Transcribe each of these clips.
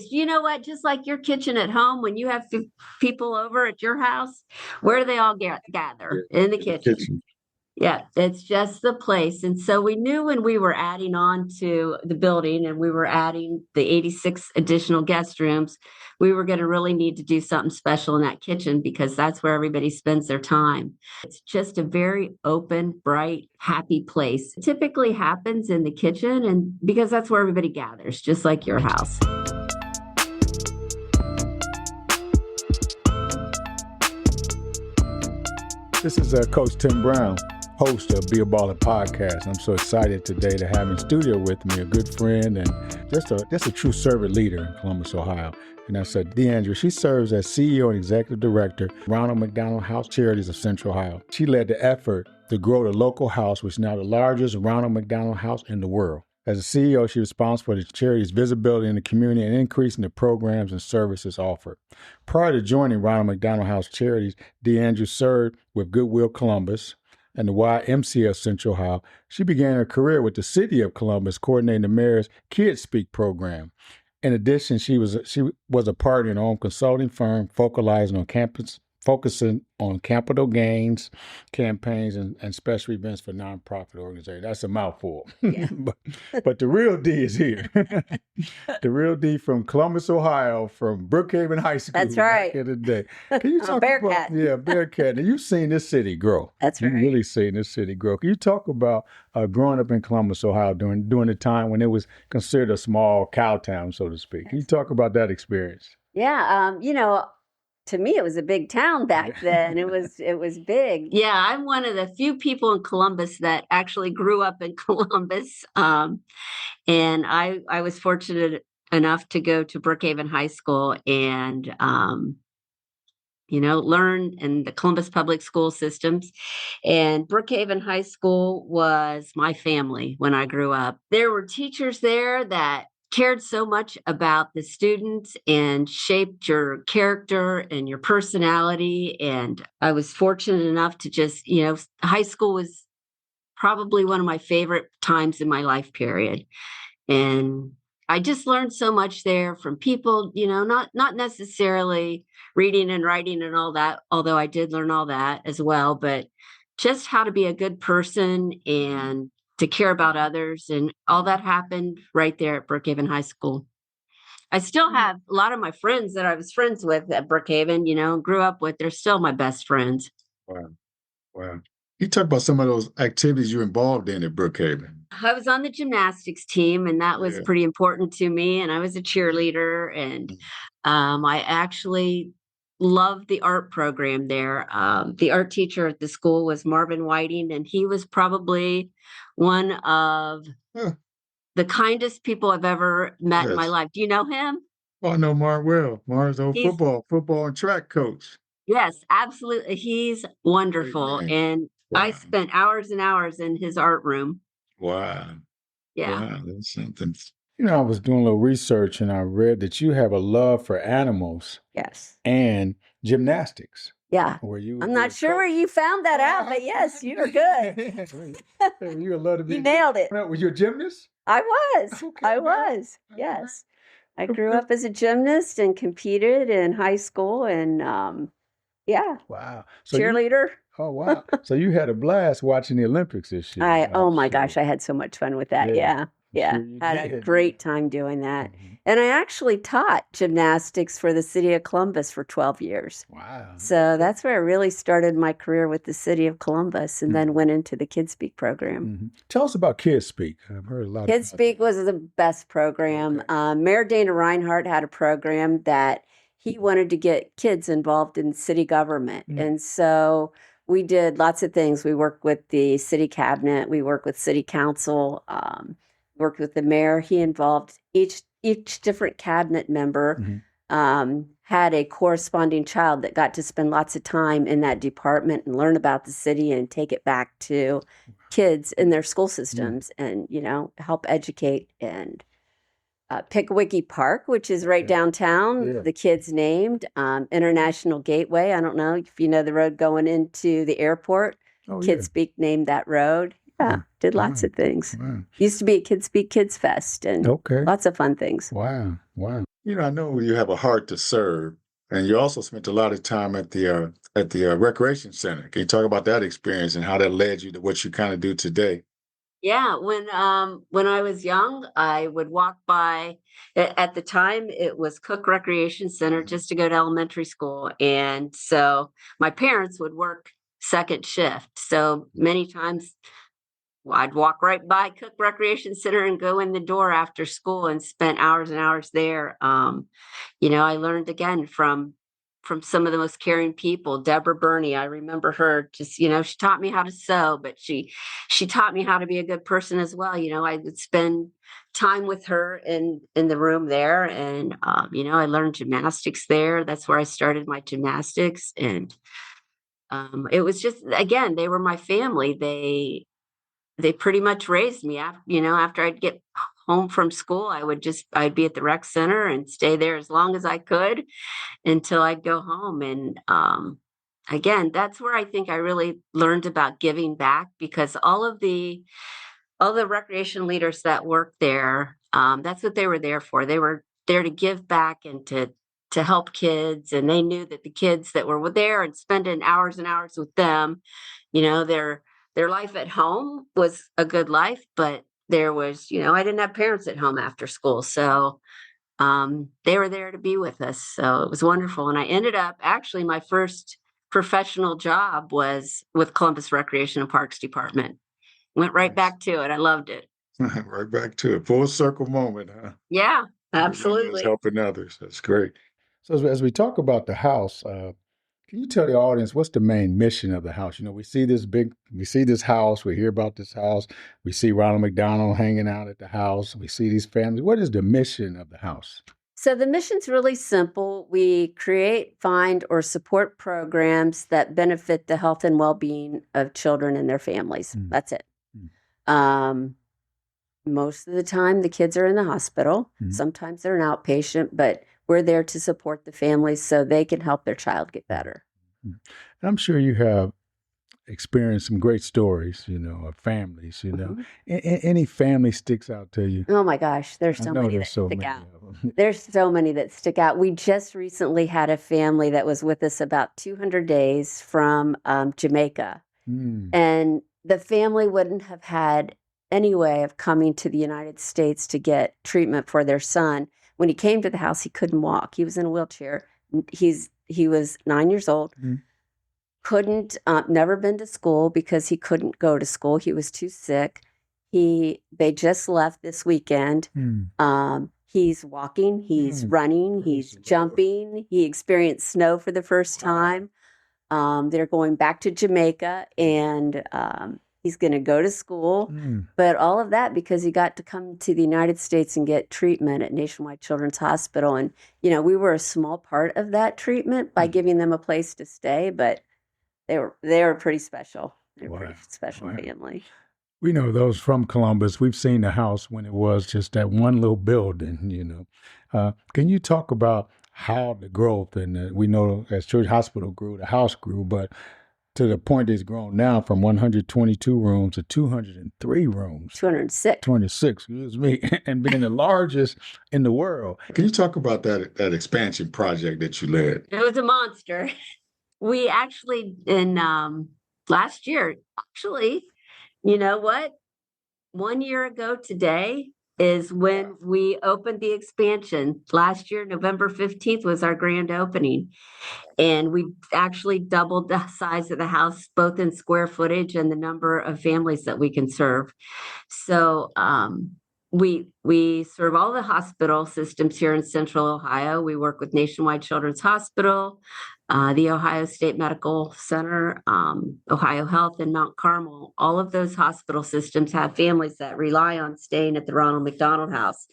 You know what? Just like your kitchen at home, when you have people over at your house, where do they all gather? In the kitchen. Yeah, it's just the place. And so we knew when we were adding on to the building and we were adding the 86 additional guest rooms, we were going to really need to do something special in that kitchen because that's where everybody spends their time. It's just a very open, bright, happy place. It typically happens in the kitchen, and because that's where everybody gathers, just like your house. This is Coach Tim Brown, host of Be a Baller podcast. I'm so excited today to have in studio with me a good friend and just a true servant leader in Columbus, Ohio. And that's Dee Anders. She serves as CEO and Executive Director, Ronald McDonald House, Charities of Central Ohio. She led the effort to grow the local house, which is now the largest Ronald McDonald House in the world. As a CEO, she was responsible for the charity's visibility in the community and increasing the programs and services offered. Prior to joining Ronald McDonald House Charities, Dee Anders served with Goodwill Columbus and the YMCA of Central Ohio. She began her career with the City of Columbus, coordinating the mayor's Kids Speak program. In addition, she was a partner in her own consulting firm, focusing on capital gains campaigns and special events for nonprofit organizations. That's a mouthful. Yeah. but the real D is here. The real D from Columbus, Ohio, from Brookhaven High School. That's right. Back in the day. Can you talk Bearcat. about Bearcat? And you've seen this city grow. That's right. You've really seen this city grow. Can you talk about growing up in Columbus, Ohio during the time when it was considered a small cow town, so to speak? Can you talk about that experience? Yeah, to me, it was a big town back then. It was big. Yeah, I'm one of the few people in Columbus that actually grew up in Columbus. And I was fortunate enough to go to Brookhaven High School and, learn in the Columbus public school systems. And Brookhaven High School was my family when I grew up. There were teachers there that cared so much about the students and shaped your character and your personality. And I was fortunate enough to just, high school was probably one of my favorite times in my life period. And I just learned so much there from people, not necessarily reading and writing and all that, although I did learn all that as well, but just how to be a good person and to care about others. And all that happened right there at Brookhaven High School. I still have a lot of my friends that I was friends with at Brookhaven, grew up with. They're still my best friends. Wow. You talk about some of those activities you're involved in at Brookhaven. I was on the gymnastics team, and that was pretty important to me. And I was a cheerleader, and I actually loved the art program there. The art teacher at the school was Marvin Whiting, and he was probably one of the kindest people I've ever met in my life. Do you know him? Oh, I know Marv well. Marv's old football and track coach. Yes, absolutely. He's wonderful. And I spent hours and hours in his art room. Wow. Yeah. Wow, that's something. I was doing a little research and I read that you have a love for animals. Yes. And gymnastics. Yeah. I'm not sure where you found that out, but yes, you were good. You love to be. You nailed it. Were you a gymnast? I was. Okay, I was. Yes. I grew up as a gymnast and competed in high school and Wow. Cheerleader. Oh, wow. So you had a blast watching the Olympics this year. Oh my gosh, I had so much fun with that. Yeah. Sure had a great time doing that. Mm-hmm. And I actually taught gymnastics for the City of Columbus for 12 years. Wow. So that's where I really started my career with the City of Columbus and then went into the Kids Speak program. Mm-hmm. Tell us about Kids Speak. I've heard a lot Kids Speak was the best program. Okay. Mayor Dana Reinhardt had a program that he wanted to get kids involved in city government. Mm-hmm. And so we did lots of things. We worked with the city cabinet. We worked with city council, worked with the mayor. He involved each different cabinet member had a corresponding child that got to spend lots of time in that department and learn about the city and take it back to kids in their school systems and, help educate. And Pickawicki Park, which is right downtown, the kids named International Gateway. I don't know if you know the road going into the airport. Kids Speak named that road. Yeah, did lots of things. Wow. Used to be a Kids Speak Kids Fest and lots of fun things. Wow. I know you have a heart to serve, and you also spent a lot of time at the recreation center. Can you talk about that experience and how that led you to what you kind of do today? Yeah, when I was young, I would walk by at the time it was Cook Recreation Center Mhm. just to go to elementary school. And so my parents would work second shift. So many times I'd walk right by Cook Recreation Center and go in the door after school and spent hours and hours there. I learned again from some of the most caring people. Deborah Burney, I remember her just, she taught me how to sew, but she taught me how to be a good person as well. I would spend time with her in the room there, and I learned gymnastics there. That's where I started my gymnastics, and it was just, again, they were my family. They pretty much raised me after I'd get home from school. I'd be at the rec center and stay there as long as I could until I'd go home. And again, that's where I think I really learned about giving back, because all the recreation leaders that work there, that's what they were there for. They were there to give back and to help kids, and they knew that the kids that were there and spending hours and hours with them, their life at home was a good life, but there was, I didn't have parents at home after school, so they were there to be with us. So it was wonderful. And I ended up, actually, my first professional job was with Columbus Recreation and Parks Department. Went right Nice. back to it. I loved it. Right back to it. Full circle moment, huh? Yeah, The one that was absolutely. helping others. That's great. So as we talk about the house, can you tell the audience what's the main mission of the house? We see this house, we hear about this house, we see Ronald McDonald hanging out at the house, we see these families. What is the mission of the house? So the mission's really simple. We create, find, or support programs that benefit the health and well-being of children and their families. Mm, That's it. mm, Um, Most of the time, the kids are in the hospital. mm, Sometimes they're an outpatient, but we're there to support the families so they can help their child get mm, better. mm. And I'm sure you have experienced some great stories, of families, Mhm. Any family sticks out to you? Oh my gosh, there's I so know many there's that so stick many out. of them. There's so many that stick out. We just recently had a family that was with us about 200 days from Jamaica. Mm, And the family wouldn't have had any way of coming to the United States to get treatment for their son. When he came to the house, he couldn't walk. He was in a wheelchair. He was 9 years old. mm, Couldn't never been to school because he couldn't go to school. He was too sick. They just left this weekend. mm, He's walking. He's mm. running. Praise He's the Lord. jumping. He experienced snow for the first Wow. time. They're going back to Jamaica, and he's going to go to school. Mm, But all of that because he got to come to the United States and get treatment at Nationwide Children's Hospital. And, we were a small part of that treatment by mm. giving them a place to stay, but they were pretty special. They're a Wow. pretty special Wow. family. We know those from Columbus. We've seen the house when it was just that one little building. Can you talk about how the growth, and we know as Church Hospital grew, the house grew, but to the point it's grown now from 122 rooms to 203 rooms, 206. 26, excuse me, and being the largest in the world. Can you talk about that expansion project that you led? It was a monster. We actually, in last year, actually, you know what? 1 year ago today is when we opened the expansion. Last year, November 15th was our grand opening. And we actually doubled the size of the house, both in square footage and the number of families that we can serve. So we serve all the hospital systems here in Central Ohio. We work with Nationwide Children's Hospital, the Ohio State Medical Center, Ohio Health, and Mount Carmel. All of those hospital systems have families that rely on staying at the Ronald McDonald House.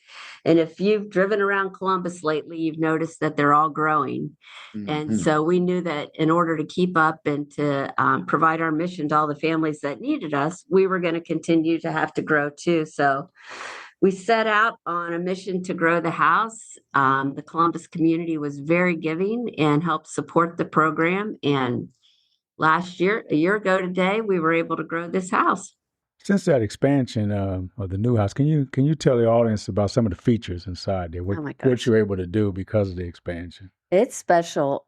And if you've driven around Columbus lately, you've noticed that they're all growing. And Mhm. so we knew that in order to keep up and to provide our mission to all the families that needed us, we were going to continue to have to grow too. So we set out on a mission to grow the house. The Columbus community was very giving and helped support the program. And last year, a year ago today, we were able to grow this house. Since that expansion of the new house, can you tell the audience about some of the features inside there? Oh my What gosh. you're able to do because of the expansion? It's special.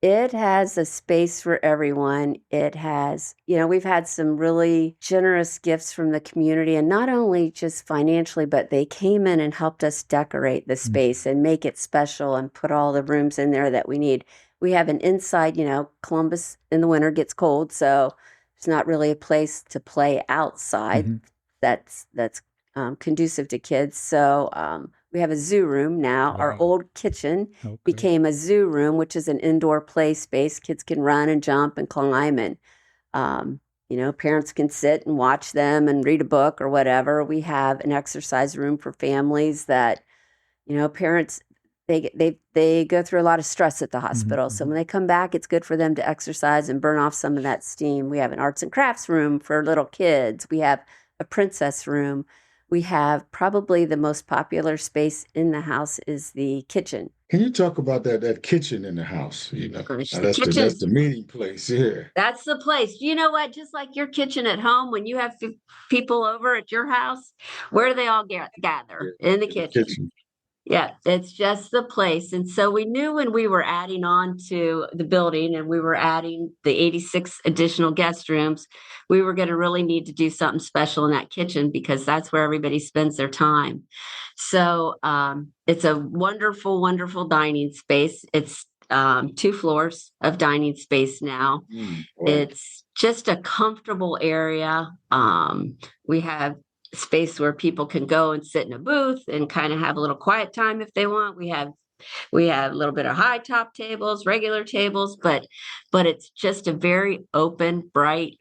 It has a space for everyone. It has, we've had some really generous gifts from the community, and not only just financially, but they came in and helped us decorate the space and make it special and put all the rooms in there that we need. We have an inside, Columbus in the winter gets cold, so it's not really a place to play outside. Mm-hmm. That's conducive to kids. So we have a zoo room now. Our old kitchen became a zoo room, which is an indoor play space. Kids can run and jump and climb, and parents can sit and watch them and read a book or whatever. We have an exercise room for families that, parents they go through a lot of stress at the hospital. Mm-hmm. So when they come back, it's good for them to exercise and burn off some of that steam. We have an arts and crafts room for little kids. We have a princess room. We have probably the most popular space in the house is the kitchen. Can you talk about that kitchen in the house? That's the meeting place. Yeah, that's the place. You know what? Just like your kitchen at home, when you have people over at your house, where do they all gather? In the kitchen. Yeah, it's just the place. And so we knew when we were adding on to the building and we were adding the 86 additional guest rooms, we were going to really need to do something special in that kitchen because that's where everybody spends their time. So it's a wonderful, wonderful dining space. It's 2 floors of dining space now. It's just a comfortable area. We have space where people can go and sit in a booth and kind of have a little quiet time if they want. We have a little bit of high top tables, regular tables, but it's just a very open, bright,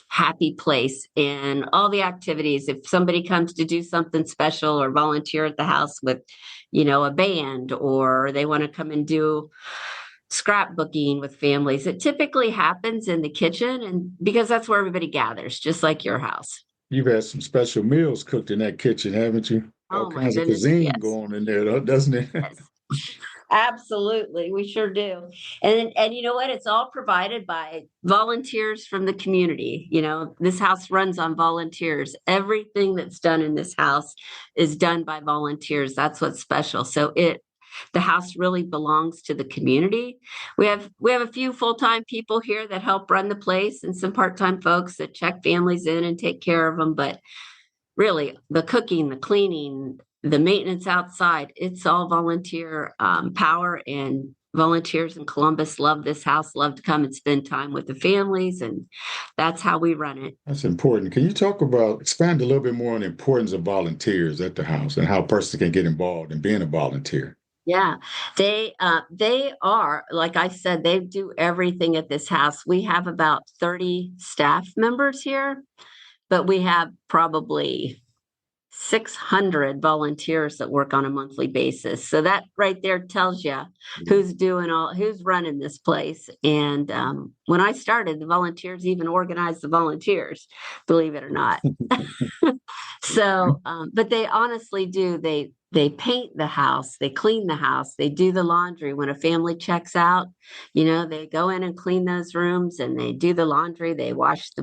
happy place. And all the activities, if somebody comes to do something special or volunteer at the house with, a band, or they want to come and do scrapbooking with families, it typically happens in the kitchen, and because that's where everybody gathers, just like your house. You've had some special meals cooked in that kitchen, haven't you? All kinds of cuisine going in there, doesn't it? Yes. Absolutely. We sure do. And you know what? It's all provided by volunteers from the community. This house runs on volunteers. Everything that's done in this house is done by volunteers. That's what's special. So the house really belongs to the community. We have a few full-time people here that help run the place and some part-time folks that check families in and take care of them. But really, the cooking, the cleaning, the maintenance outside, it's all volunteer power, and volunteers in Columbus love this house, love to come and spend time with the families, and that's how we run it. That's important. Can you expand a little bit more on the importance of volunteers at the house and how a person can get involved in being a volunteer? Yeah, they are, like I said, they do everything at this house. We have about 30 staff members here, but we have probably 600 volunteers that work on a monthly basis. So that right there tells you who's running this place. And when I started, the volunteers even organized the volunteers, believe it or not. So, but they honestly do. They paint the house, they clean the house, they do the laundry. When a family checks out, they go in and clean those rooms, and they do the laundry, they wash the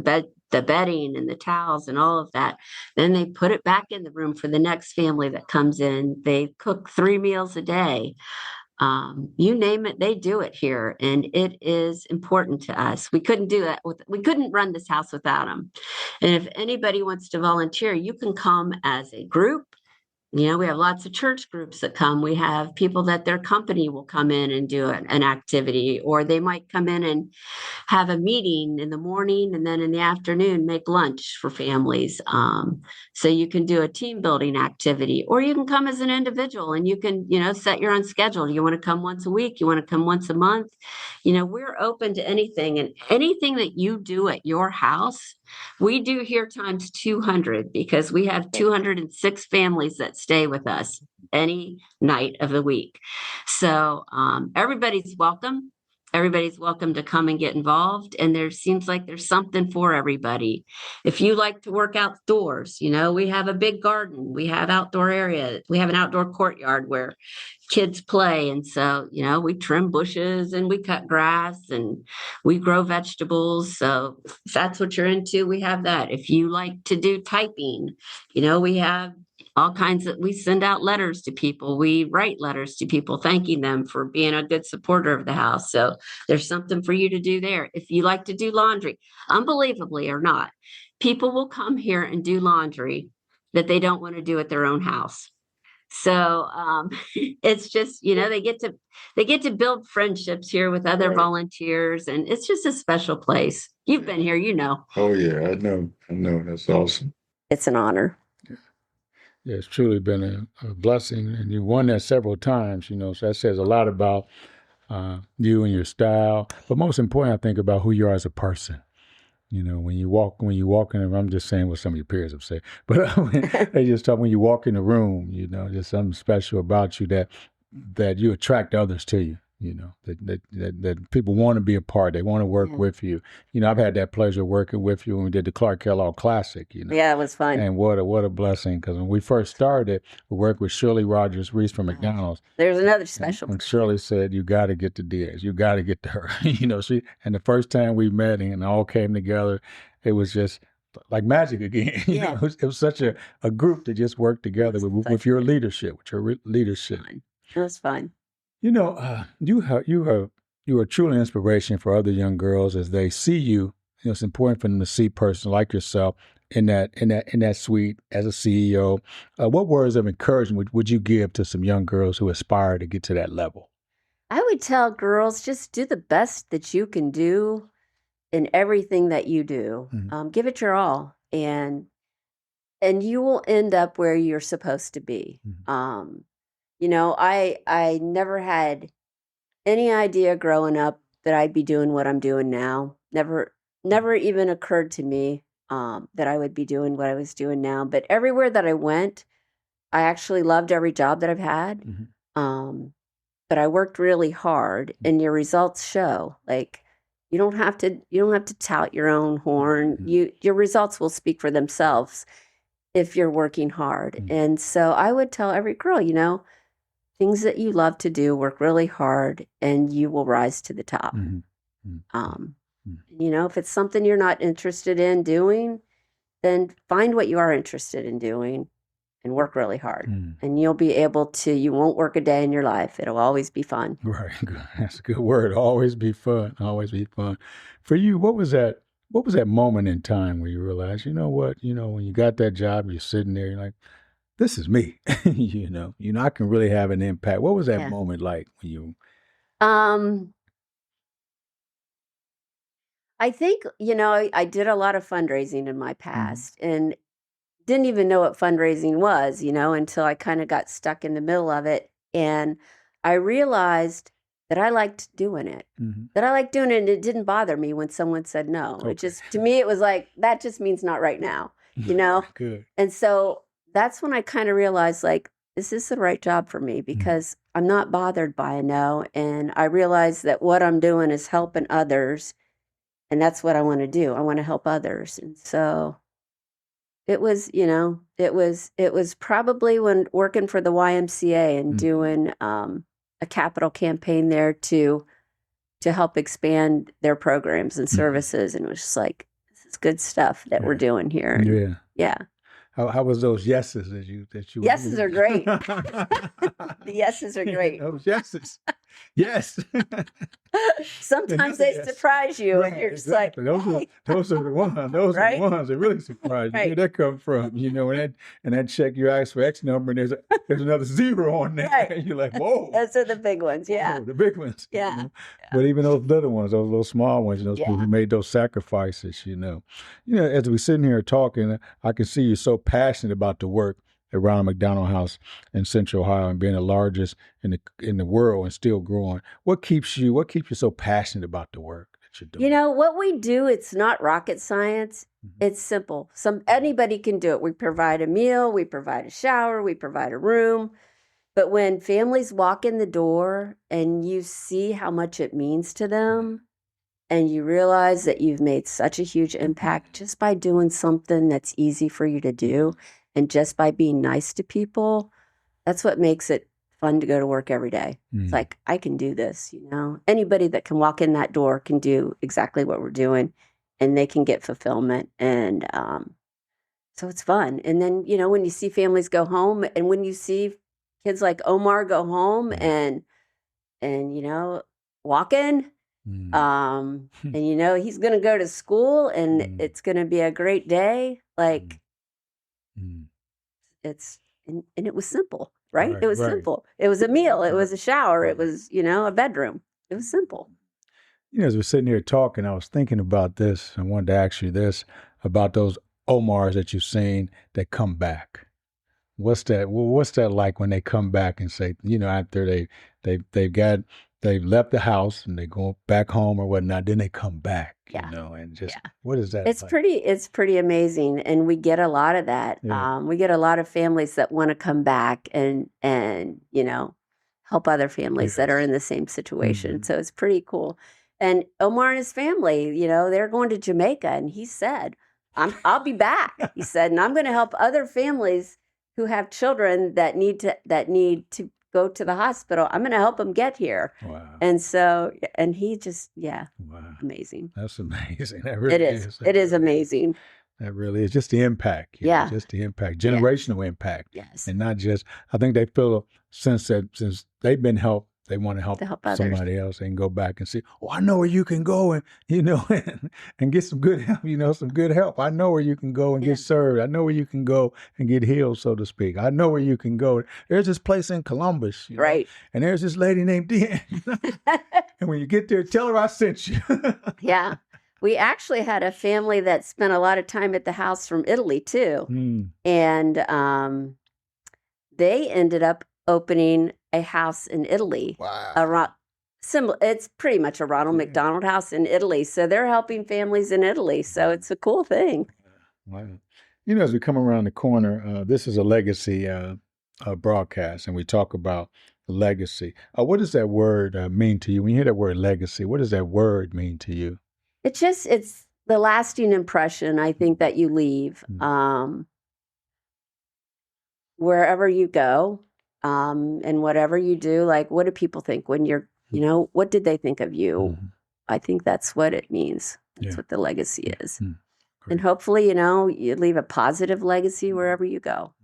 bedding and the towels and all of that. Then they put it back in the room for the next family that comes in. They cook 3 meals a day. You name it, they do it here. And it is important to us. We couldn't do that. We couldn't run this house without them. And if anybody wants to volunteer, you can come as a group. We have lots of church groups that come. We have people that their company will come in and do an activity, or they might come in and have a meeting in the morning, and then in the afternoon make lunch for families. So you can do a team building activity, or you can come as an individual and you can, set your own schedule. You want to come once a week? You want to come once a month? We're open to anything, and anything that you do at your house, we do here times 200, because we have 206 families that stay with us any night of the week. So everybody's welcome. everybody's welcome to come and get involved. And there seems like there's something for everybody. If you like to work outdoors, we have a big garden, we have outdoor area, we have an outdoor courtyard where kids play. And so, we trim bushes and we cut grass and we grow vegetables. So if that's what you're into, we have that. If you like to do typing, we have all kinds of, we send out letters to people. We write letters to people thanking them for being a good supporter of the house. So there's something for you to do there. If you like to do laundry, unbelievably or not, people will come here and do laundry that they don't want to do at their own house. So it's just, they get to build friendships here with other volunteers, and it's just a special place. You've been here, Oh yeah, I know. That's awesome. It's an honor. Yeah, it's truly been a blessing, and you won that several times, so that says a lot about you and your style, but most important, I think about who you are as a person. When you walk in the room, I'm just saying what some of your peers have said, but they just talk when you walk in the room, there's something special about you that you attract others to you. That people want to be a part. They want to work with you. I've had that pleasure working with you when we did the Clark Kellogg Classic. Yeah, it was fun. And what a blessing, because when we first started, we worked with Shirley Rogers Reese from McDonald's. There's another special. When Shirley said, "You got to get to Dee Anders. You got to get to her." And the first time we met and all came together, it was just like magic again. It was such a group that just worked together with your leadership, It was fun. You are truly an inspiration for other young girls as they see you. It's important for them to see a person like yourself in that suite as a CEO. What words of encouragement would you give to some young girls who aspire to get to that level? I would tell girls, just do the best that you can do in everything that you do. Mm-hmm. Give it your all, and you will end up where you're supposed to be. Mm-hmm. I never had any idea growing up that I'd be doing what I'm doing now. Never even occurred to me that I would be doing what I was doing now. But everywhere that I went, I actually loved every job that I've had. Mm-hmm. But I worked really hard, and your results show. Like, you don't have to tout your own horn. Mm-hmm. Your results will speak for themselves if you're working hard. Mm-hmm. And so I would tell every girl, things that you love to do, work really hard, and you will rise to the top. Mm-hmm. If it's something you're not interested in doing, then find what you are interested in doing and work really hard. And you'll be able to, you won't work a day in your life. It'll always be fun. Right. That's a good word. Always be fun. Always be fun. For you, what was that moment in time where you realized, when you got that job, you're sitting there, you're like, this is me, I can really have an impact. What was that moment like when you? I think, I did a lot of fundraising in my past and didn't even know what fundraising was, until I kind of got stuck in the middle of it. And I realized that I liked doing it, and it didn't bother me when someone said no. Okay. It just, to me, it was like, that just means not right now, Good. And so that's when I kind of realized, like, this is the right job for me because I'm not bothered by a no. And I realized that what I'm doing is helping others. And that's what I want to do. I want to help others. And so it was, it was probably when working for the YMCA and doing a capital campaign there to help expand their programs and services. And it was just like, this is good stuff that we're doing here. And, yeah. How was those yeses that you yeses are great. The yeses are great. Those yeses. Yes. Sometimes they surprise you and you're just like, hey. Those are the ones. Those are the ones that really surprise you. Where did that come from? And that check you ask for X number and there's another zero on there. Right. And you're like, whoa. Those are the big ones, Oh, the big ones. Yeah. Yeah. But even those little ones, those little small ones, those people who made those sacrifices, as we're sitting here talking, I can see you're so passionate about the work at Ronald McDonald House in Central Ohio and being the largest in the world and still growing. What keeps you so passionate about the work that you're doing? What we do, it's not rocket science. It's simple. Anybody can do it. We provide a meal, we provide a shower, we provide a room. But when families walk in the door and you see how much it means to them, and you realize that you've made such a huge impact just by doing something that's easy for you to do, and just by being nice to people, that's what makes it fun to go to work every day. It's like, I can do this, Anybody that can walk in that door can do exactly what we're doing, and they can get fulfillment. And so it's fun. And then, when you see families go home, and when you see kids like Omar go home and walking, and he's going to go to school, and it's going to be a great day. Like and it was simple, right? It was simple. It was a meal. It was a shower. It was, a bedroom. It was simple. As we're sitting here talking, I was thinking about this. I wanted to ask you this about those Omars that you've seen that come back. What's that like when they come back and say, after they've left the house and they go back home or whatnot, then they come back, and just, what is that it's like? It's pretty amazing. And we get a lot of that. Yeah. We get a lot of families that want to come back and help other families that are in the same situation. So it's pretty cool. And Omar and his family, they're going to Jamaica, and he said, I'll be back. He said, and I'm going to help other families who have children that need to go to the hospital. I'm going to help them get here. Wow. And so, and he just, amazing. That's amazing. That really it is. It is amazing. That really is just the impact. Just the impact, generational impact. Yes. And not just, I think they feel a sense that since they've been helped, they want to help somebody else. They can go back and see, I know where you can go and, and get some good help, some good help. I know where you can go and get served. I know where you can go and get healed, so to speak. I know where you can go. There's this place in Columbus, right? And there's this lady named Dee Anders. And when you get there, tell her I sent you. Yeah. We actually had a family that spent a lot of time at the house from Italy too. And they ended up opening a house in Italy. Wow. It's pretty much a Ronald McDonald House in Italy. So they're helping families in Italy. So it's a cool thing. Wow. As we come around the corner, this is a legacy broadcast, and we talk about legacy. What does that word mean to you? When you hear that word legacy, what does that word mean to you? It's the lasting impression, I think, that you leave wherever you go. And whatever you do, like, what do people think when you're, what did they think of you? I think that's what it means. That's what the legacy is. And hopefully, you leave a positive legacy wherever you go.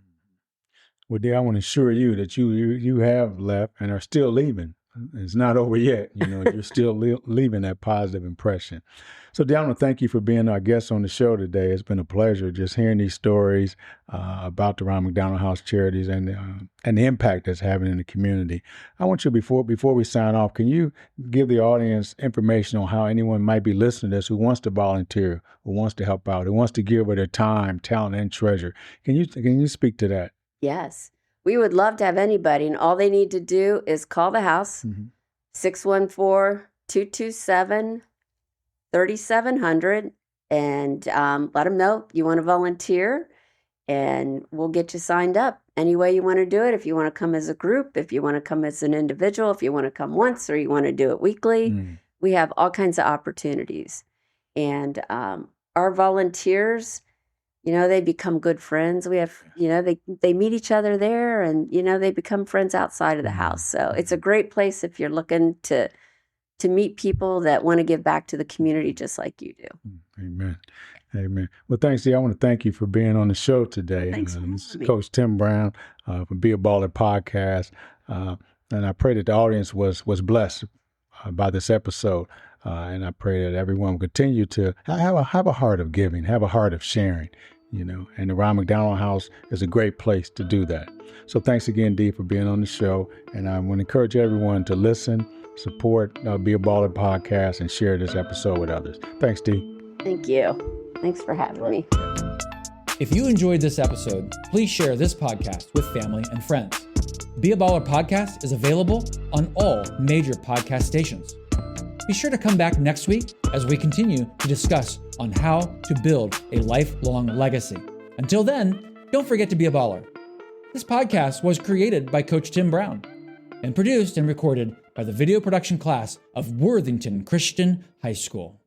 Well, Dee, I want to assure you that you have left and are still leaving. It's not over yet. You're still leaving that positive impression. So, Dee, I want to thank you for being our guest on the show today. It's been a pleasure just hearing these stories about the Ronald McDonald House Charities and the impact that's having in the community. I want you, before we sign off, can you give the audience information on how anyone might be listening to this who wants to volunteer, who wants to help out, who wants to give of their time, talent, and treasure? Can you speak to that? Yes. We would love to have anybody, and all they need to do is call the house, 614-227-3700, and let them know you want to volunteer, and we'll get you signed up any way you want to do it. If you want to come as a group, if you want to come as an individual, if you want to come once or you want to do it weekly, we have all kinds of opportunities. And our volunteers, they become good friends. We have, they meet each other there, and, they become friends outside of the house. So it's a great place if you're looking to meet people that want to give back to the community just like you do. Amen. Amen. Well, thanks, Dee. I want to thank you for being on the show today. Thanks for this is having me. Coach Tim Brown from Be a Baller podcast. And I pray that the audience was blessed by this episode. And I pray that everyone will continue to have a heart of giving, have a heart of sharing. And the Ronald McDonald House is a great place to do that. So thanks again, Dee, for being on the show. And I want to encourage everyone to listen, support Be a Baller podcast, and share this episode with others. Thanks, Dee. Thank you. Thanks for having me. If you enjoyed this episode, please share this podcast with family and friends. Be a Baller podcast is available on all major podcast stations. Be sure to come back next week as we continue to discuss on how to build a lifelong legacy. Until then, don't forget to be a baller. This podcast was created by Coach Tim Brown and produced and recorded by the video production class of Worthington Christian High School.